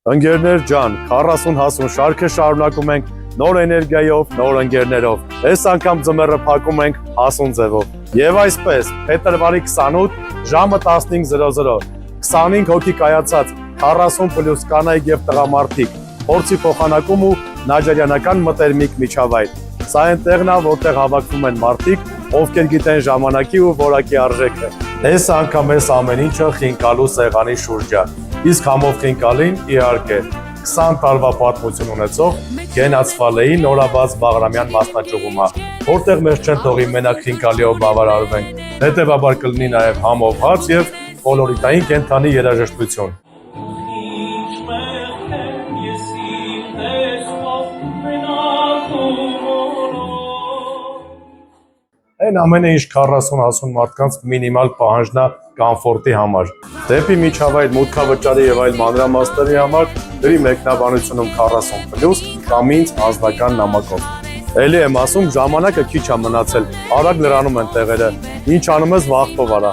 Ընկերներ ջան, 40 հասուն շարքը շարունակում ենք նոր էներգիայով, նոր ընկերներով։ Այս անգամ ձմեռը փակում ենք հասուն ձևով։ Եվ այսպես, փետրվարի 28 ժամը 15:00 25 հոգի կայացած 40+ կանայք եւ տղամարդիկ փորձի փոխանակում ու նաջարյանական մտերմիկ միջավայր։ Սա այն տեղն է, որտեղ հավաքվում են մարդիկ, ովքեր գիտեն ժամանակի ու որակի արժեքը։ Այս անգամ այս ամեն ինչը խինկալու սեղանի շուրջ է։ Իսկ համով խինկալին, իհարկե, 20 տարվա պատմություն ունեցող Գենացվալեի նորաբաց Բաղրամյան մասնաճյուղում է, որտեղ մեզ չեն թողի մենակ խինկալիով բավարարվենք, հետևաբար կլինի նաև համով հաց եւ կոլորիտային կենդանի երաժշտություն։ Այն ամենը ինչ 40 հասուն մարդկանց մինիմալ պահանջն է կոմֆորտի համար։ Դեպի միջավայր մուտքավճարի եւ այլ մանրամասների համար դրի մեկնաբանությունում 40+ կամ ինձ անձնական նամակով։ Էլի եմ ասում, ժամանակը քիչ է մնացել, արագ լրանում են տեղերը, ինչ անում ես վաղտով արա։